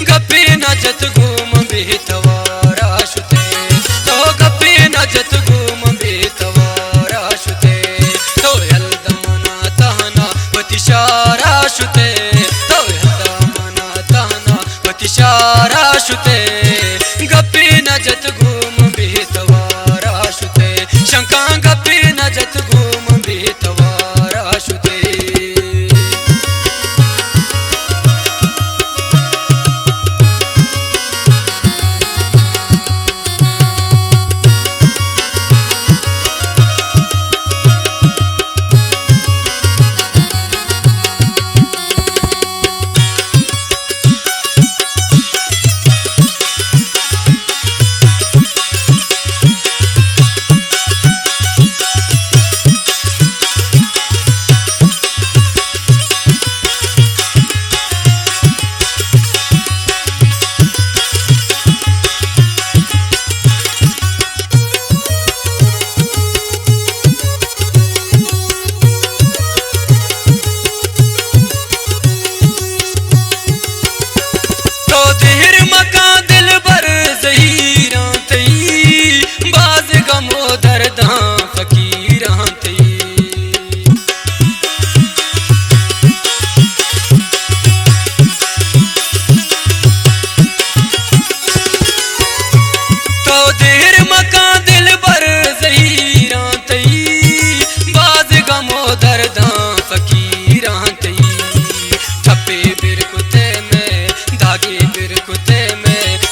गप्पी Najat घूम बेतवारा शुते तो गप्पी Najat घूम बेतवारा शुते तो यल्दमना तहना वतिशारा शुते तो यल्दमना तहना वतिशारा शुते गप्पी नजत घूम बेतवारा शुते शंका गप्पी नजत घूम बेतवारा शुते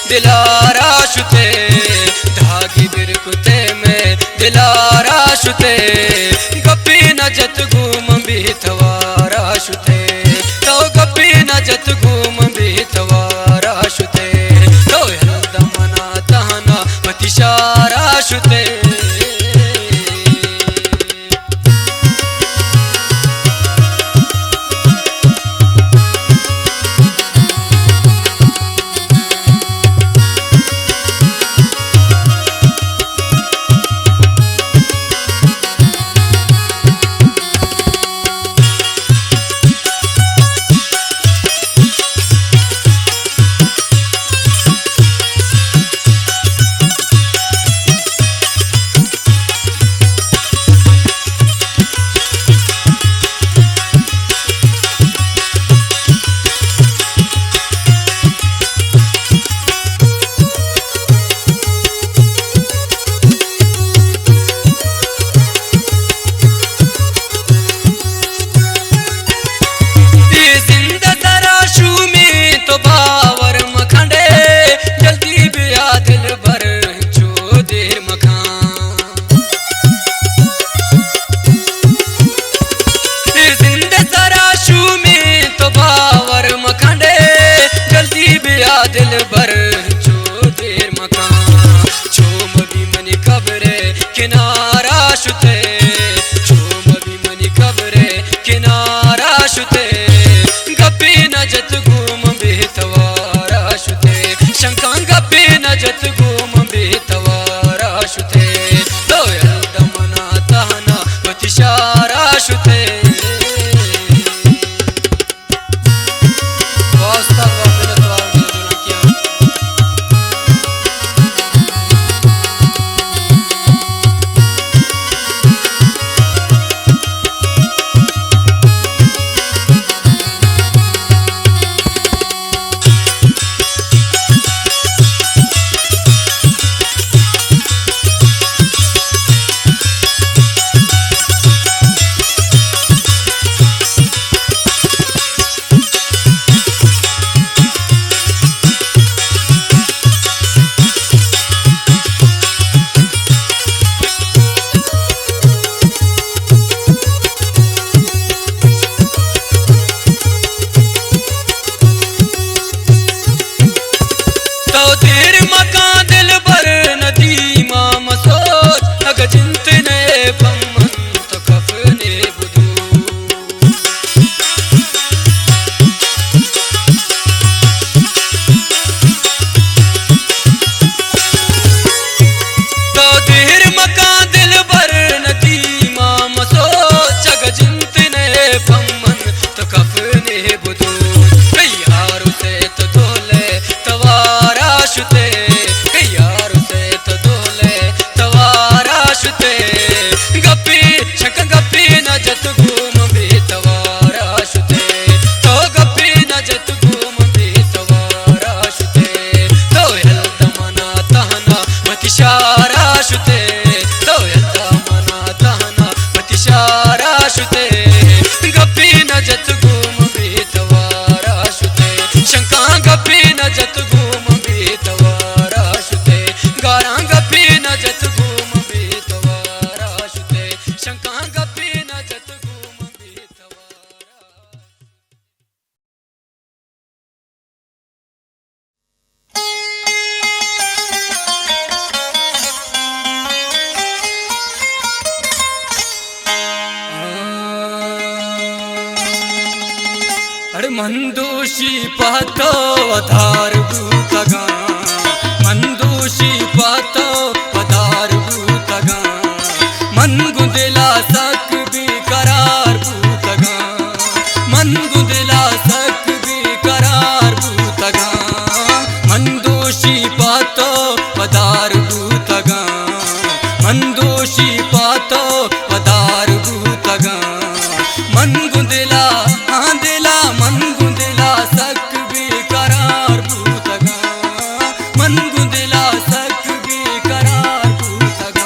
दिलारा शुते धागी बिरकुते में दिलारा शुते गप्पी नजत घूम बेतवारा शुते तो गप्पी नजत घूम बेतवारा शुते तो यल्दमना तहना वतिशारा शुते दिल भर जो देर मकान छोम भी मनी कब्रे किनारा शुते छोम भी मनी कब्रे किनारा शुते गप्पी नजत घूम बेतवारा शुते शंका गप्पी नजत घूम बेतवारा शुते तो यल्दमना तहना वतिशारा शुते मंदोशी पातो आधार भूतगा मंदोशी पातो आधार भूतगा मन गुंदिला सक भी करार भूतगा मन गुंदिला सक भी करार भूतगा मंदोशी पातो आधार भूतगा मंदोशी पातो आधार भूतगा मन गुंदिला हाँ दिला मन गुंदिला सक भी करार भूतगा मन गुंदिला सक भी करार भूतगा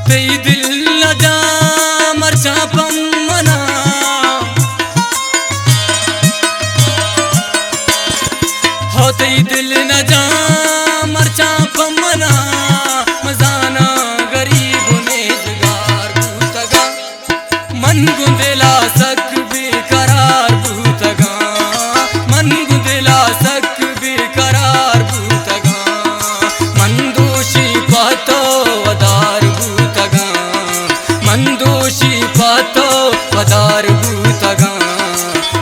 तेई दिल न जा मरचा पमना हो तेई दिल न जा मरचा पमना मजाना गरीब नेजगार भूतगा मन गुंदिला सक भी करार भूतगा मन गुंदिला सक भी करार भूतगा मंदोशी पातो आधार भूतगा मंदोशी पातो आधार भूतगा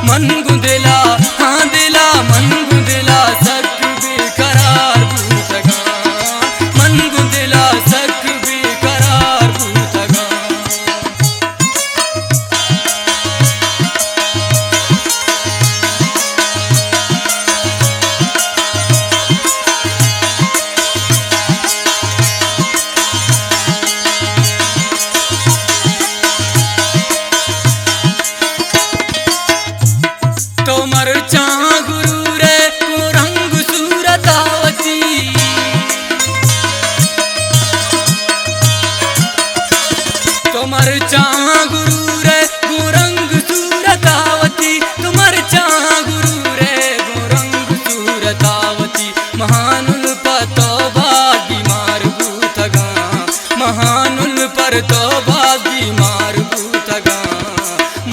मन गुंदिला हाँ दिला मन गुंदिला सक भी करार भूतगा मन गुंदिला सक भी करार भूतगा तो मरचा गुरु रे को रंग सूरतावती तो मरचा गुरु रे को रंग सूरतावती तो मरचा गुरु रे को रंग सूरतावती महानुल पतो भागी मार भूतगा महानुल पर तो भागी मार भूतगा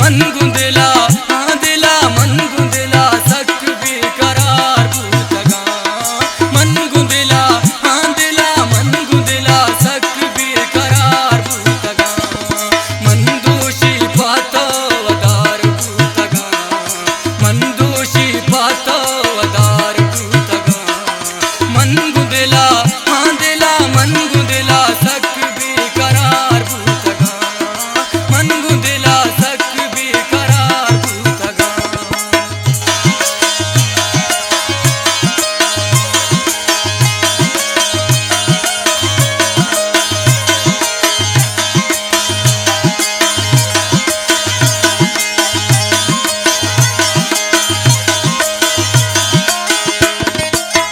मन गुंदिला हाँ दिला मन गुंदिला सक भी करार भूतगा मन गुंदिला हाँ दिला मन गुंदिला सक भी करार भूतगा मंदोशी पातो आधार भूतगा मंदोशी पातो आधार भूतगा मन गुंदिला हाँ दिला मन गुंदिला सक भी करार भूतगा मन गुंदिला सक भी करार भूतगा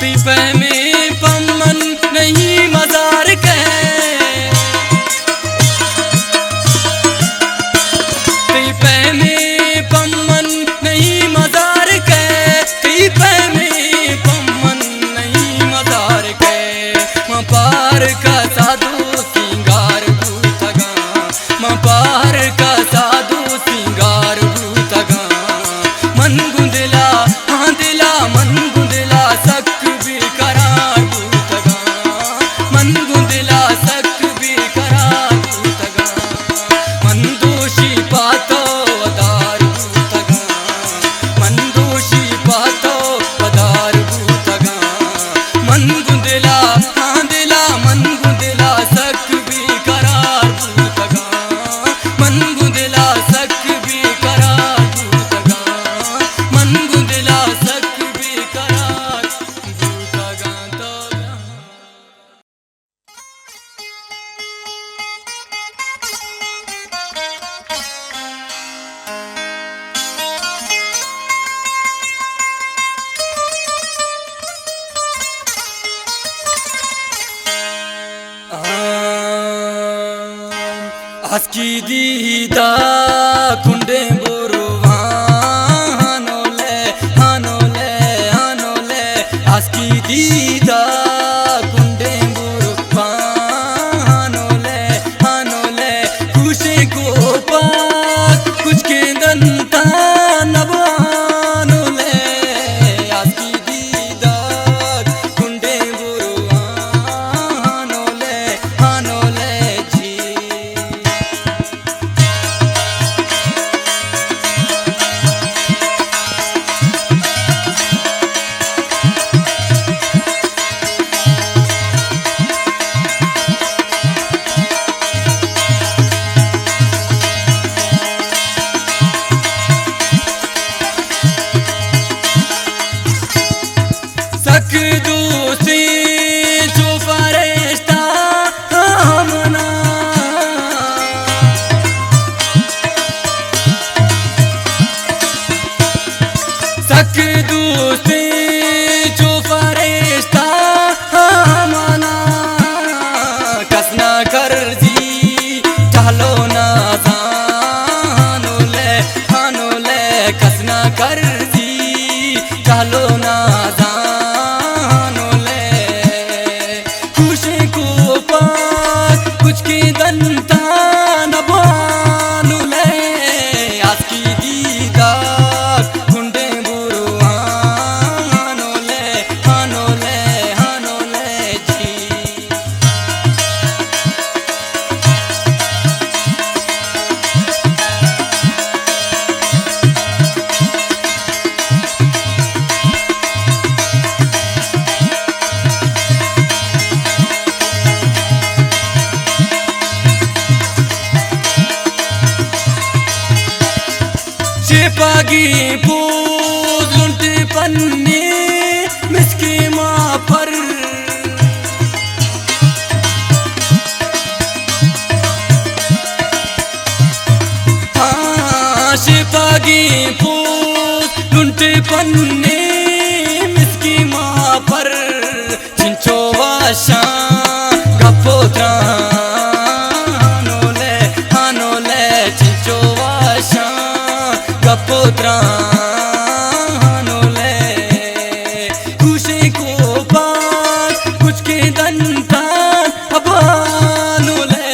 पीपे में पमन नहीं मजार के पीपे में पमन नहीं मजार के पीपे में पमन नहीं मजार के पार का साधु सिंगार भूतगा पार का साधु सिंगार भूतगा मन गुंदिला हाँ दिला मन गुंदिला सक भी करार भूतगा मन गुंदिला सक भी करार भूतगा मंदोशी पातो आधार भूतगा मंदोशी पातो आधार भूतगा मन गुंदिला हाँ दिला मन गुंदिला सक भी करार भूतगा मन गुंदिला सक भी करार भूतगा मन गुंदिला सक भी करार भूतगा तो आस्की दीदा कुंडे बुरुवा हानोले हानोले हानोले आस्की दीदा कुंडे बुरुवा हानोले हानोले खुश कर दी चलो ना जानो ले खुशी को पास कुछ की दंता न बानो ले आज की दीदार कुंडे बुरुआनो ले हानो ले जी पागी पूज लुंटी पन्नी मिसकी माँ पर हाँ शिपागी पूज लुंटी पन्नी मिसकी माँ पर चिंचो वाशा गपोत्रा पुत्रानो ले खुशी को पास कुछ के दंता अबानो ले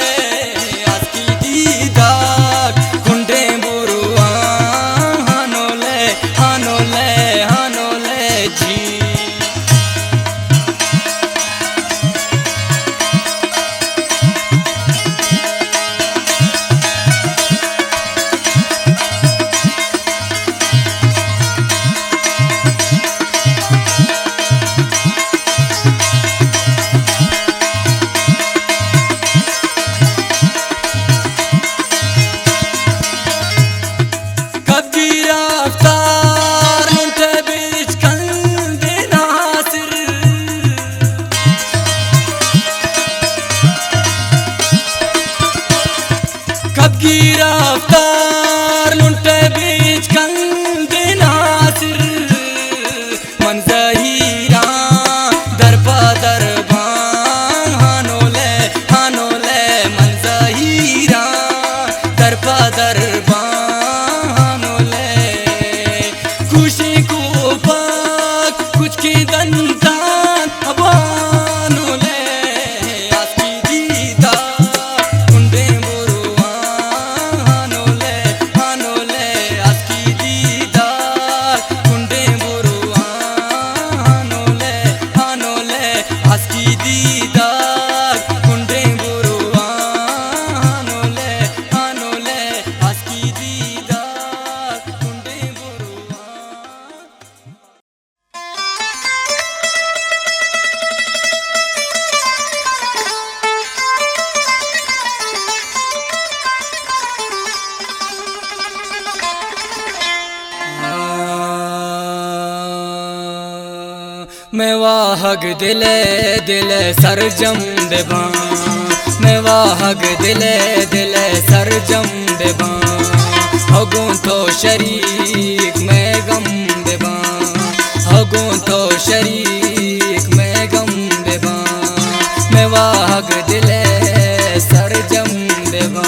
आज की दीदार कुंडे बुरुआनो ले जी गिरफ्तार लुंटे बीच कंदे नासिर मन ज़हीरा दरपा दरबान हानो ले मन ज़हीरा दरपा दरबान हानो ले खुशी को पाक कुछ की दंतान अबानो ले आज की दीदार कुंडे मैं वाहग दिले सरजम बेबा मैं वाहग दिले सरजम बेबा हगूं तो शरीक मैं गम बेबा हगूं तो शरीक मैं गम बेबा मैं वाहग दिले सरजम बेबा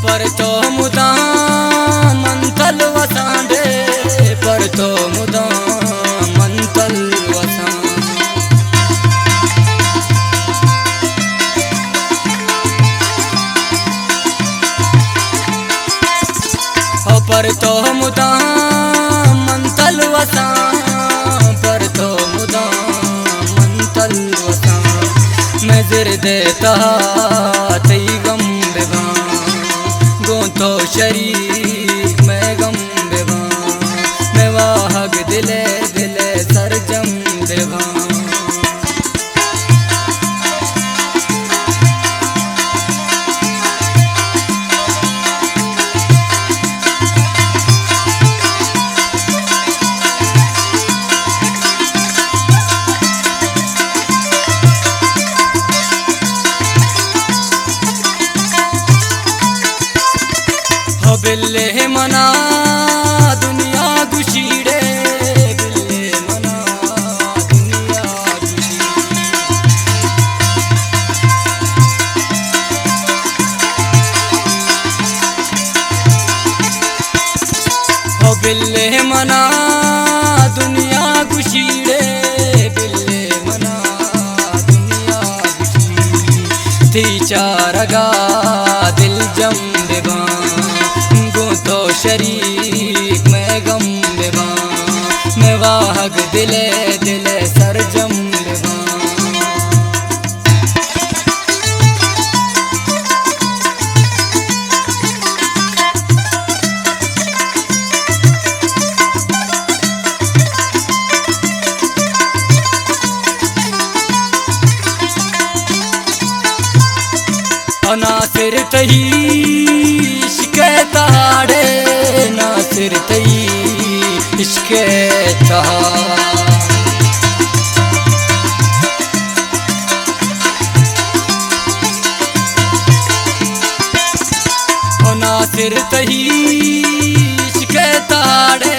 पर तो मुदा मंतल वसांडे पर तो मुदा मंतल वसां पर तो मुदा मंतल वसां पर तो मुदा मंतल वसां मैं जिर देता तई गम बेबा तो शरीक मैं गम बेबा मैं वाहग दिले सरजम बेबा चीड़े बिल्ले मना दुनिया थी चारगा दिल जम बेबा गो तो शरीक में गम बेबा मैं वाहग दिले दिले सरजम बेबा ना सिर तही शिकताड़े ना सिर तही शिकता ना सिर तही शिकताड़े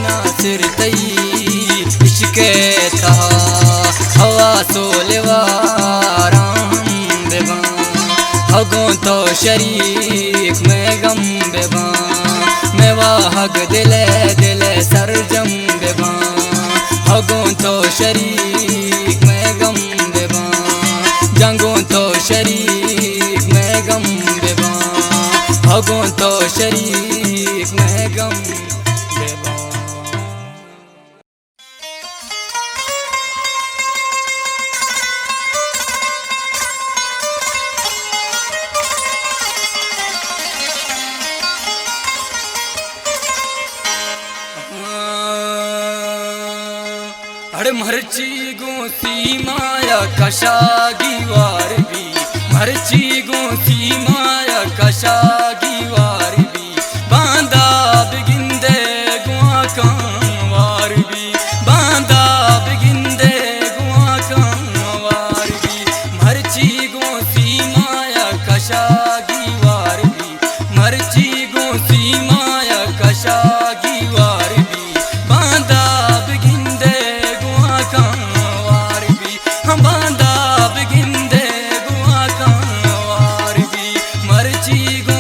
ना सिर तही शिकता हवा सोलवारा हगों तो शरीक में गम बेबा मैं वाहग दिले दिले सरजम बेबा हगों तो शरीक में गम बेबा जंगों तो शरीक में गम बेबा हगों तो शरीक में गम बेबा अरे मरची गोसी माया कशागी वार भी मरची गोसी माया कशागी वार भी बांदा बिगिंदे गुआ का वार भी बांदा बिगिंदे गुआ का वार भी मरची गोसी माया कशागी वार भी मरची गोसी माया कशागी वार भी बांदा बांदा बिगिंदे गुआ का वार भी मरची गो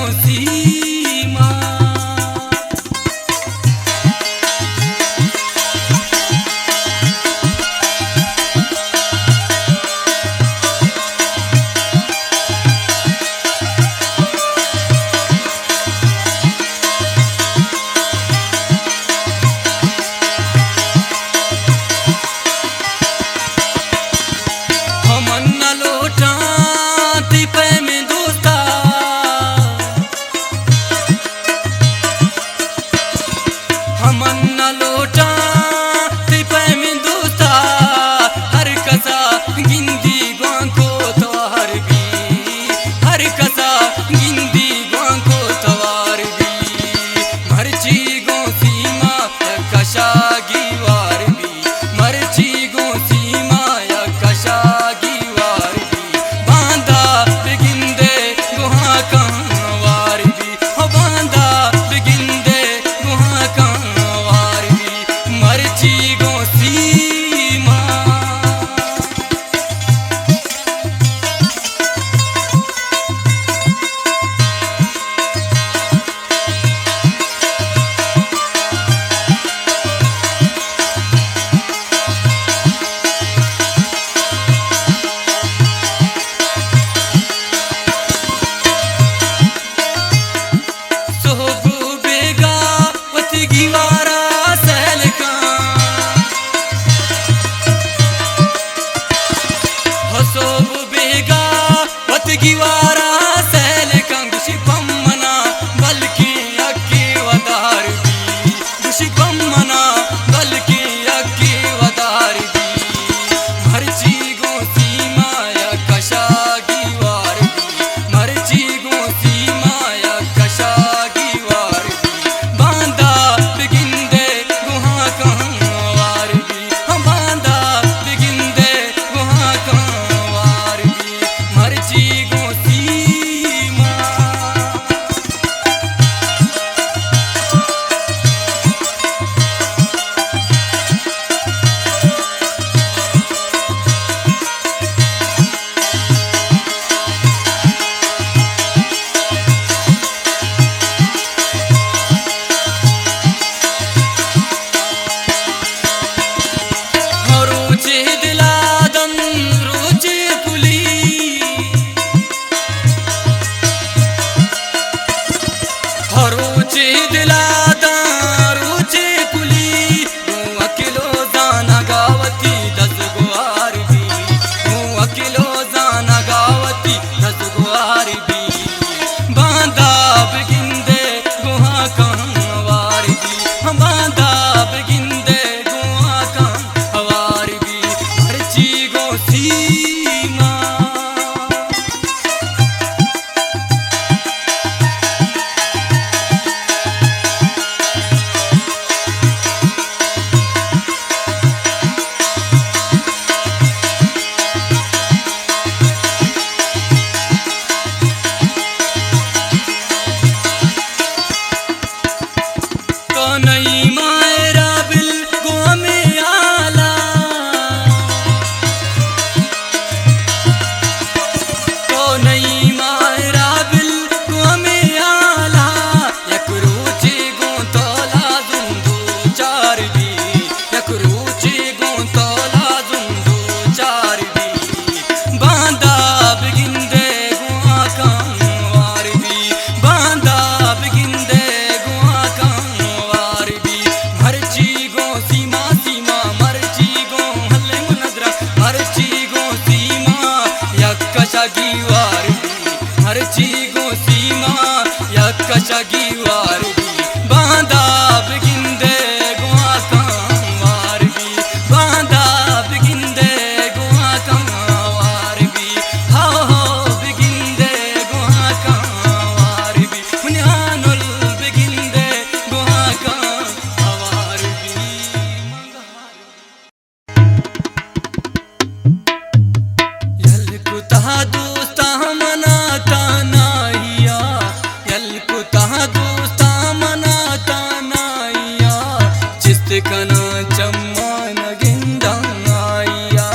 चम्मा नगिंदं आया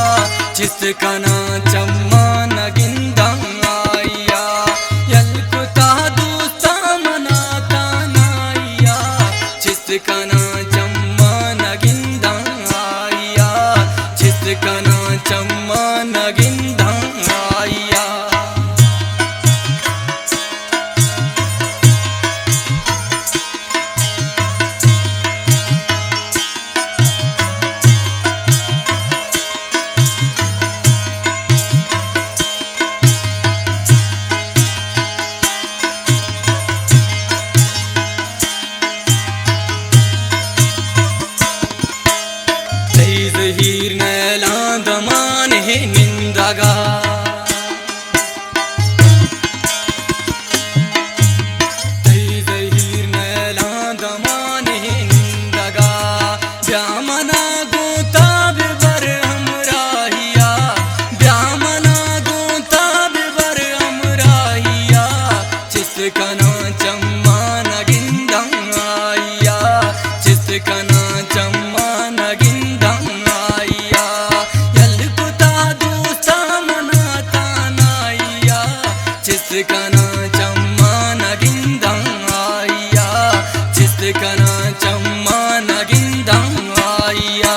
चिस्तकना चम्मा नगिंदं आया यल्कुता दोस्ता मनाता नाया चिस्तकना चम्मा नगिंदं आया चिस्तकना चम्मा नगिंदं आया हीर नैलांदमान है निंदगा हीर नैलांदमान है निंदगा ब्यामना गोता बिबर हमराहिया ब्यामना गोता बिबर हमराहिया चिस्तकना चम्मा नगिंदं आया चिस्तकना चम्मा नगिंदं चिस्तकना चम्मा नगिंदं आया चिस्तकना चम्मा नगिंदं आया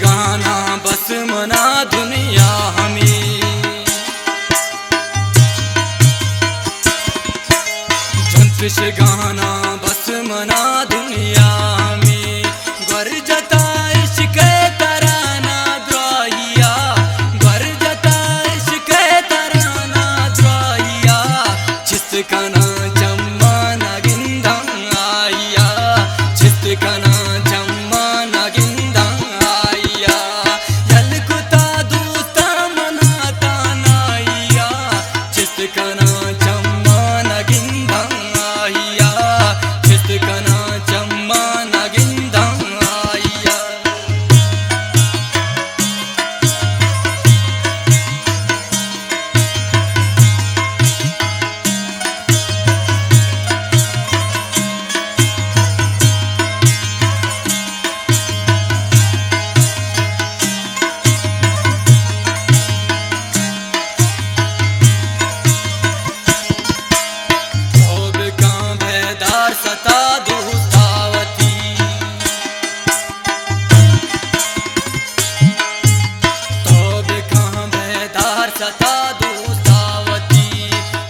गाना बस मना दुनिया हमें जंतश गाना बस मना दुनिया हमें गर जता इश्क तराना द्राहिया गर जता इश्क तराना द्राहिया चिस्तकना चम्मा नगिंदं आया चिस्तकना चम्मा नगिंदं चिस्तकना चम्मा नगिंदं आया चिस्तकना चम्मा नगिंदं आया सता दोस्तावती तोब कहाँ बेदार सता दोस्तावती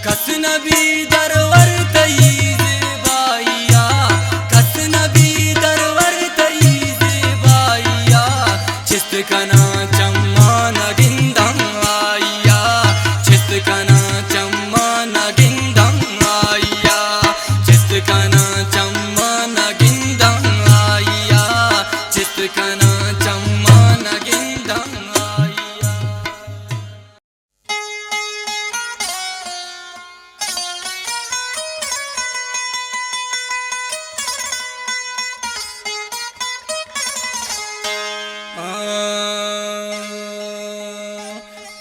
कस नबी दरवर तई ज़ेबाइया कस नबी दरवर तई ज़ेबाइया चिस्तकना चम्मा नगिंदं आया चिस्तकना चम्मा नगिंदं आया चिस्तकना चम्मा नगिंदं आया चिस्तकना चम्मा नगिंदं आया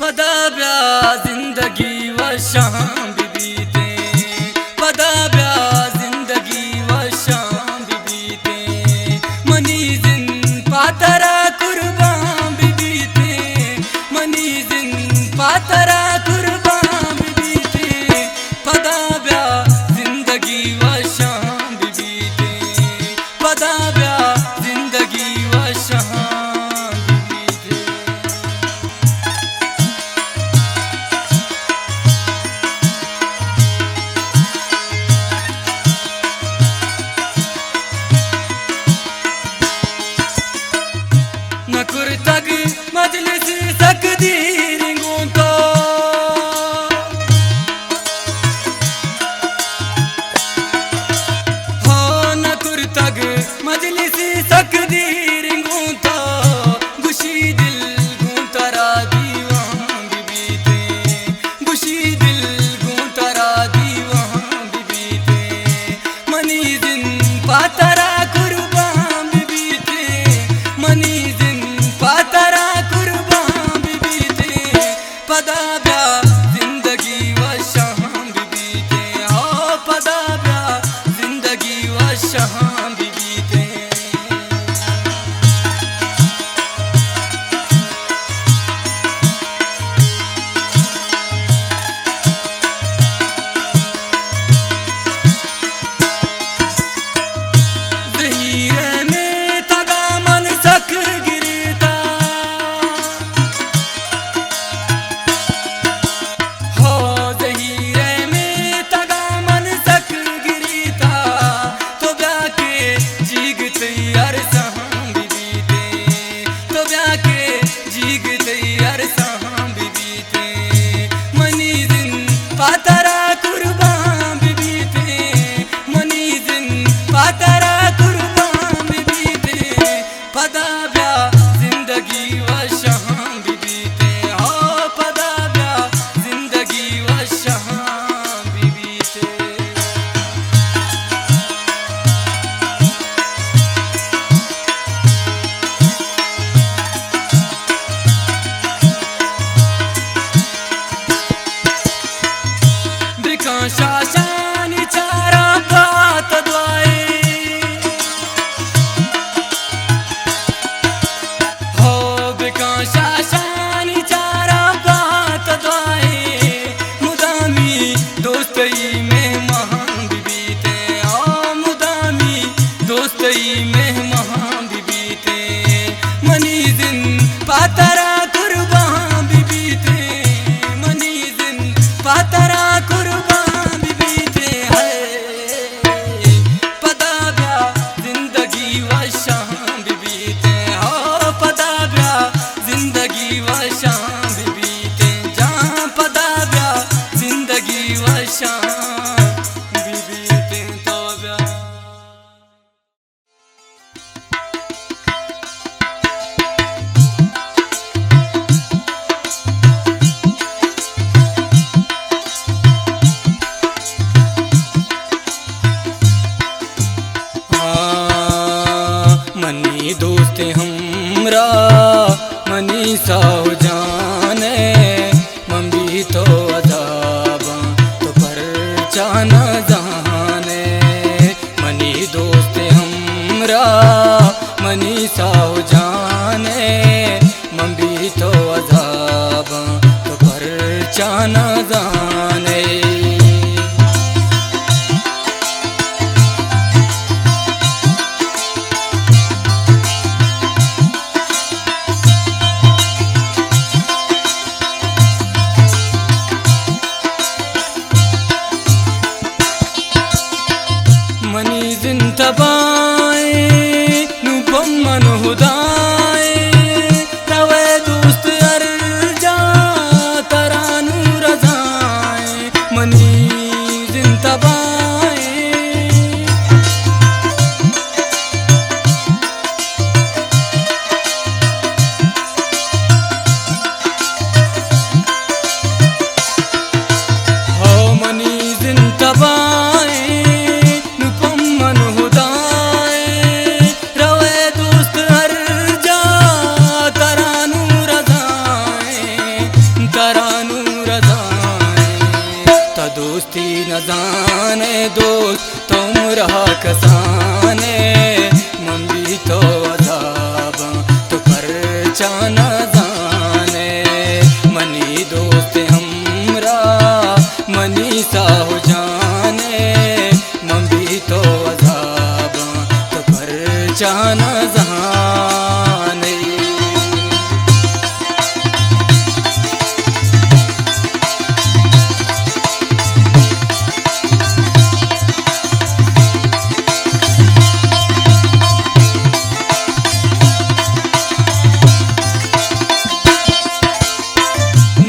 पदा ब्या जिंदगी व शाम बीते पदा ब्या जिंदगी व शाम बीते मनी जिन पातरा कुर्बान बीते मनी जिन पातरा कुर्बान बीते पदा ब्या जिंदगी व शाम बीते पदा ब्या जिंदगी व शाम पातरा कुर्बान बीबी थे मनी जिन पातरा कुर्बान बीबी थे पदा ब्या जिंदगी व शाम बीबी थे हो पदा ब्या जिंदगी व शाम बीबी थे शाशानी चारा बात द्वाए हो बिका शाशानी चारा बात द्वाए मुदामी दोस्तई में महान बीबी थे ओ मुदामी दोस्तई में महान बीबी थे मनी जिन पातरा कुर्बान बीबी थे मनी जिन पातरा कुर्बान मनी दोस्त हमरा मनी साहु जाने मम्मी तो अजाब तो पर चान जाने मनी दोस्त हमरा मनी साहु जाने मम्मी तो अजाब तो पर चान जाने मनी जिन तबाए नुपम मन हुदाए रवे दोस्त अर्जा तरानू रजाए मनी जिन तबाए हो मनी जिन तबाए दोस्ती न जाने दोस्त तुम रहा कसाने मम्मी तो अजाब तो पर चान जाने मनी दोस्त हमरा मनी साहु जाने मम्मी तो अजाब तो पर चान जाने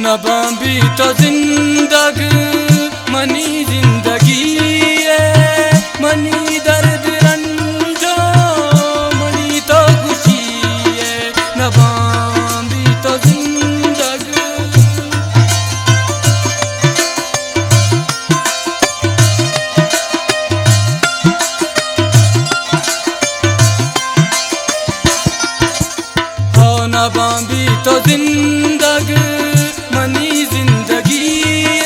नबाबी तो जिंदग मनी जिंदगी है मनी दर्द रंजो मनी तो खुशी है नबाबी तो जिंदग हो नबाबी तो जिंदग मनी जिंदगी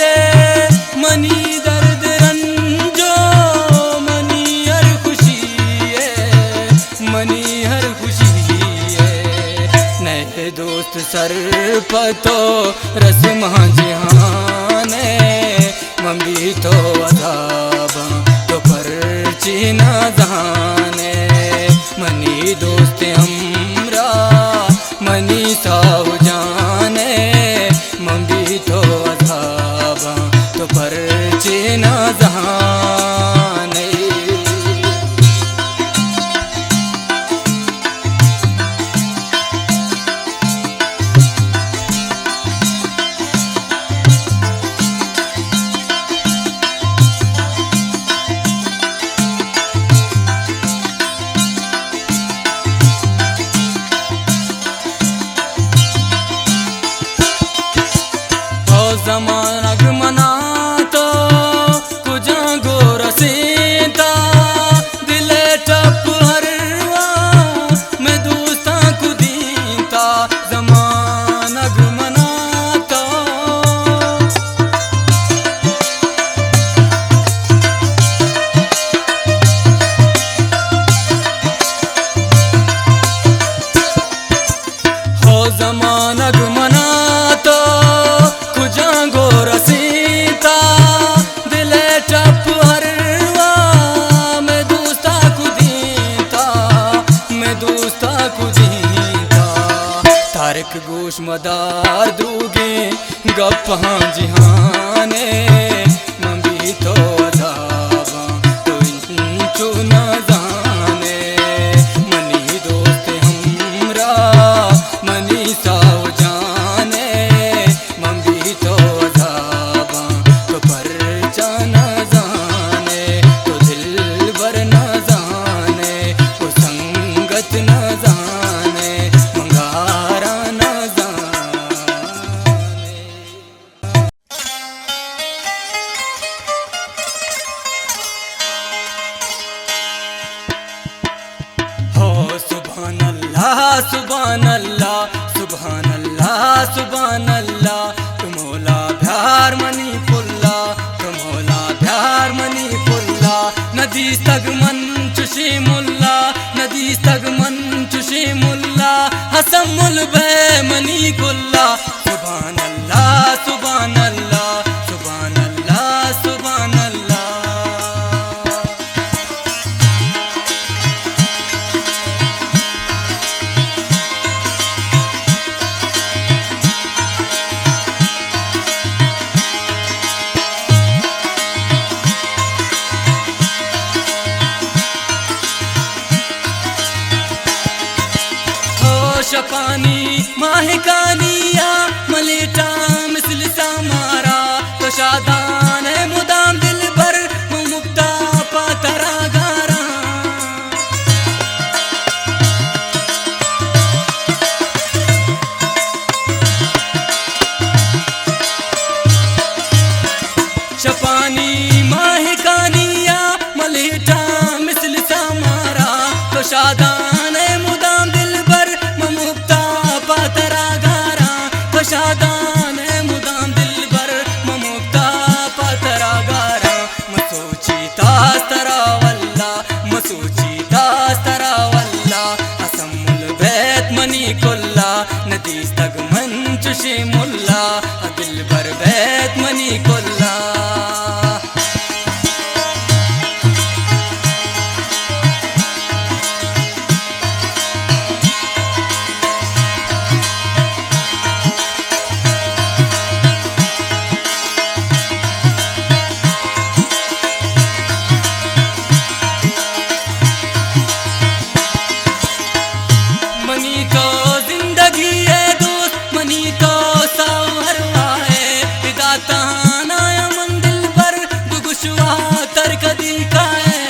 है मनी दर्द रंजो मनी हर खुशी है मनी हर खुशी है नए दोस्त सर पतो रस्म जहाने मम्मी तो अजाब तो पर चीना जाने मनी दोस्त हमरा मनी साहु जाने मम्मी तो अजाब तो पर चीना जाने चश्मदार दूगे गप्पां जिहाने मंबी तो अजाबा तो इंचू न जाने मनी दोस्त हमरा मनी साव जाने मंबी तो अजाबा तो परचा न जाने तो दिल भर न जाने तो संगत न जाने मंगारा न जाने। हो सुभान अल्लाह सुभान अल्लाह सुभान अल्लाह सुभान अल्लाह तुमोला प्यार मनी पुल्ला तुमोला प्यार मनी पुल्ला नदी तग मन चुशी मुल्ला नदी तग मन चुशी मुल्ला हसमुल बे मनी कुल्ला सुभान अल्लाह सुभान अल्लाह सुभान अल्लाह सुभान अल्लाह। शपानी माहिकानिया मलेटा मिसल सामारा तो शादान है मुदाम दिल भर मुक्ता पातरा गारा शपानी माहिकानिया मलेटा मिसल सामारा तो शादान है मुदाम दिल भर पातरा गारा तो शादान है मुदाम दिल भर मुक्ता पातरा गारा मसोची तास्तरा वल्ला मसोची तास्तरा वल्ला असमुल बैत मनी कुल्ला नदी तग मंचुशी मुल्ला दिल भर बैत मनी कुल्ला। मनी तो जिंदगी है दोस्त मनी तो सावर आए दाता नाया मंदिल पर दुगुशवा तर कदी का है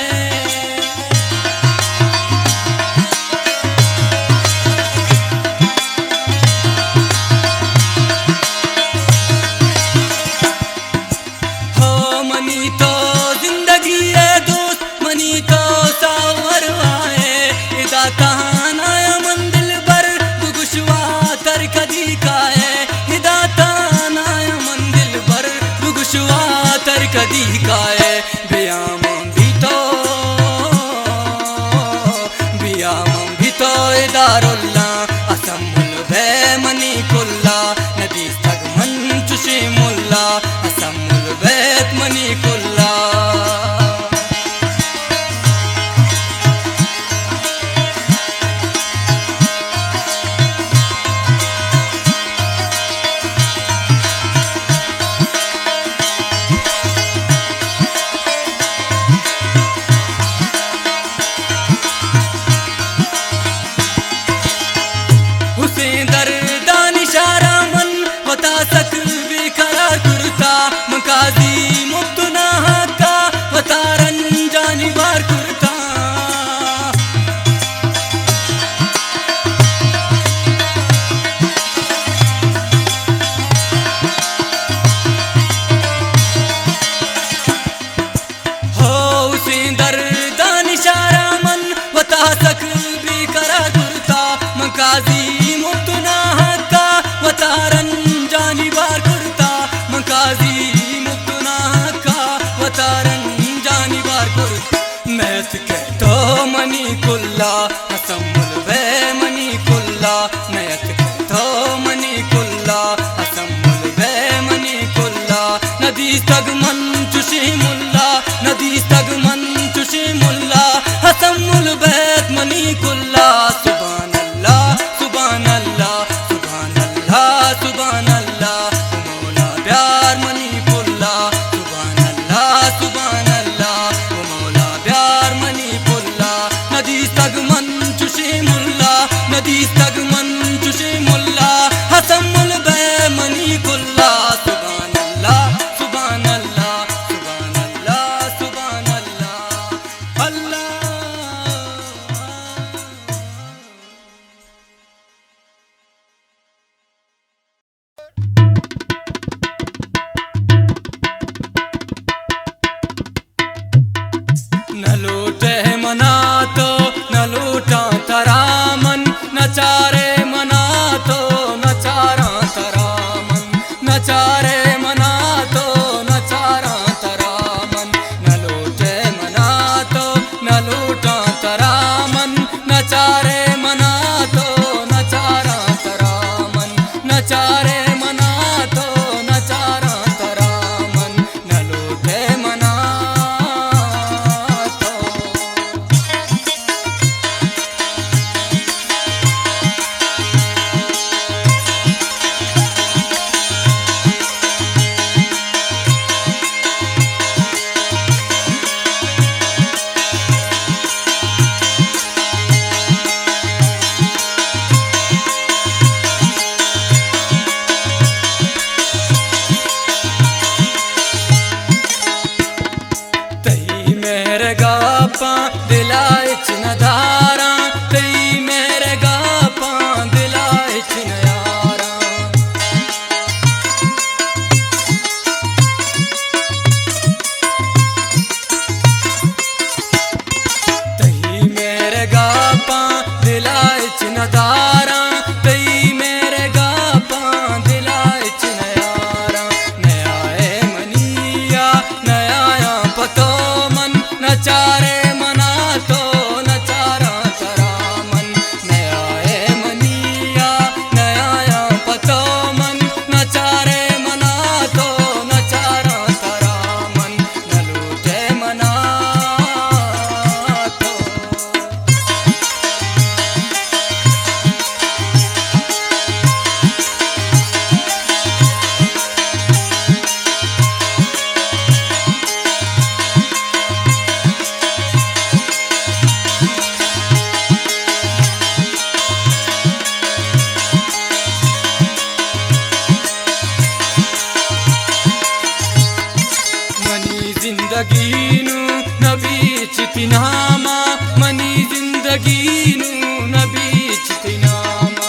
हो मनी तो जिंदगी है दोस्त मनी तो सावर आए दाता नाया मंदिल पर दुगुशवा तर कदी का है हिदाता नाया मंदिल पर दुगुशवा तर कदी का है बियाम भी तो दारुल्ला असमुल बे मनी कुल्ला नदी तग मन चुशी मुल्ला असमुल बैत मनी कुल्ला। दर्दान इशारा मन बता सक बेकरार कुर्ता मकाजी मुब्तुना का वतारन जानी बार कुर्ता हो उसे दर्दान इशारा मन बता सक बेकरार कुर्ता मकाजी वतारन जानी बार कुर्ता मकाजी मुक्तना का वतारन जानी बार कुर्ता मैथ के तो मनी कुल्ला हसमुल बे मनी कुल्ला मैथ के तो मनी कुल्ला हसमुल बे मनी कुल्ला नदी तग मन चुशी मुल्ला नदी तग मन चुशी मुल्ला हसमुल बैत मनी कुल्ला सुभान अल्लाह सुभान अल्लाह सुभान अल्लाह जिंदगीनु नबी चितनामा मनी जिंदगीनु नबी चितनामा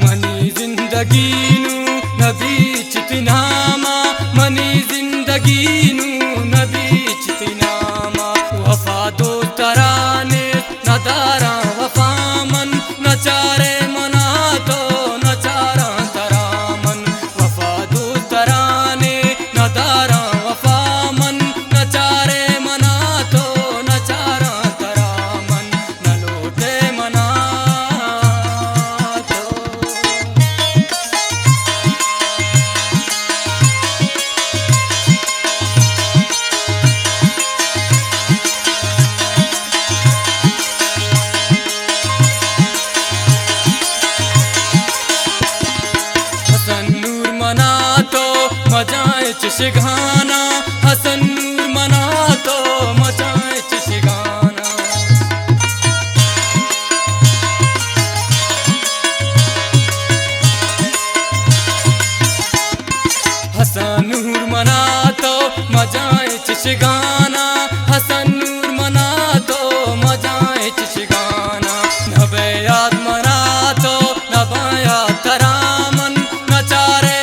मनी जिंदगीनु नबी चितनामा मनी जिंदगीनु नबी चितनामा वफा दो तराने नदारा वफा मन नचारे मना तो नचारा तरामन वफा दो तराने नदारा वफा मन नचारे मना तो नचारा तरामन न लौटे मना तो मजाए चिशगाना हसन नूर मना तो मजाए चिशगाना हसन नूर मना तो मजाए चिशगाना हसन नूर मना तो मजाए चिशगाना नबे याद मना तो नबाया तरामन नचारे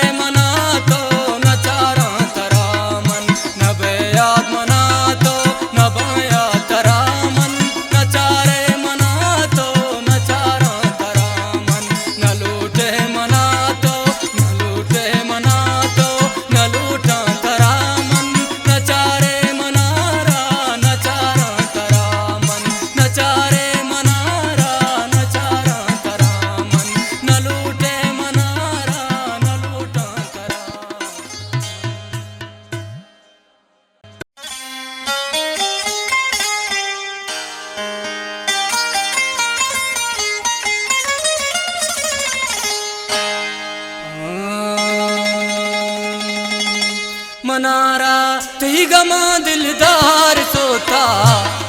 मनारा तई गमा दिलदार सोता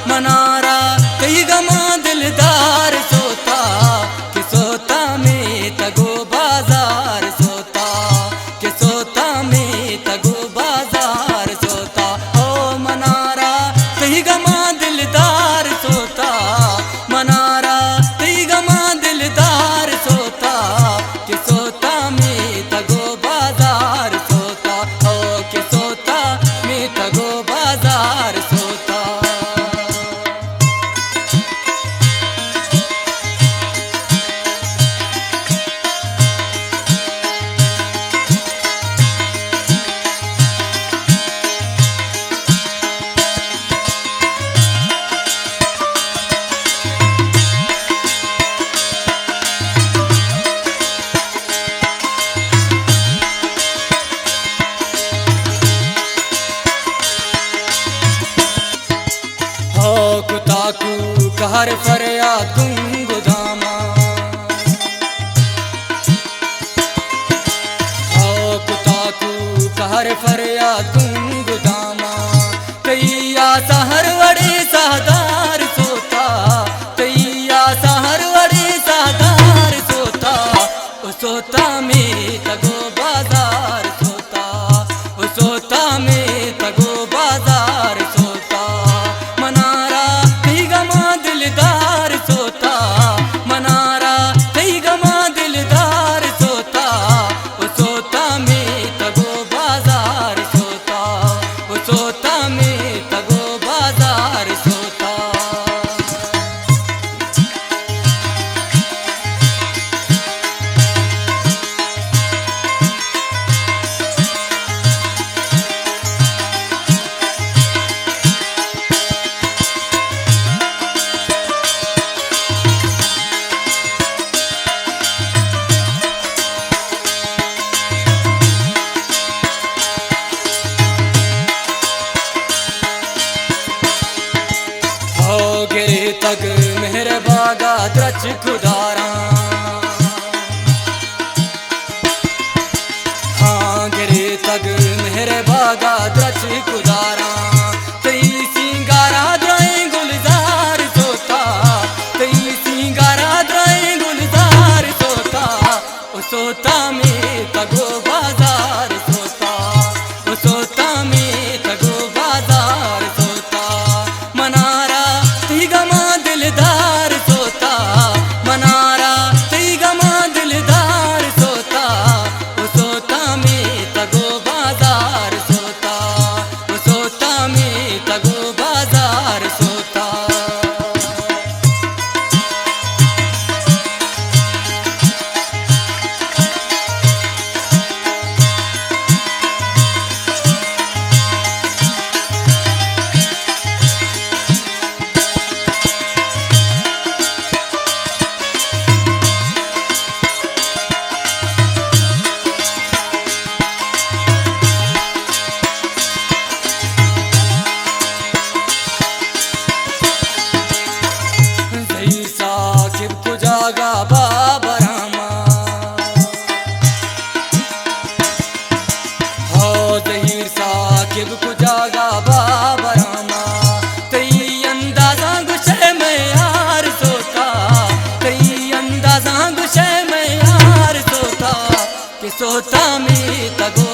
मनारा तई गमा दिलदार सोता कि सोता में तगो बाजार सोता कि सोता में तगो बाजार सोता ओ मनारा तई गमा दिलदार सोता मनारा तई गमा दिलदार सोता कि सोता में तगो बाजार सोता ओ कि सोता में तगो बाजार सोता कुताकू कहर फरिया तुंग दामा कुताकू कहर फरिया तुंग दामा कैया सहर वड़े सहदार सोता कैया सहर वड़े सहदार सोता ओ सोता में तगो बाजार सोता ओ सोता में तगो बाजार सोता मनारा कई गमा दिलदार सोता मनारा कई गमा दिलदार सोता ओ सोता में तगो बाजार सोता ओ सोता में तगो बाजार सोता गिरे तग मेहर बागा द्रच खुदारा हाँ गिरे तग मेहर बागा द्रच खुदारा कई सिंगारा द्राए गुलजार सोता कई सिंगारा द्राए गुलजार सोता में तगो बाजार सोता, सोता में तगो बाजार सोता, मनारा ती गमा दिलदार सोता, मनारा ती गमा दिलदार सोता, सोता में तगो बाजार सोता, सोता में तगो बाजार सोता। साकिब को जागा बाबा रामा, हो ज़हीर साकिब को जागा बाबा रामा, तई अंदाज़ा गुशे में यार सोता, तई अंदाज़ा गुशे में यार सोता, कि सोता में तगो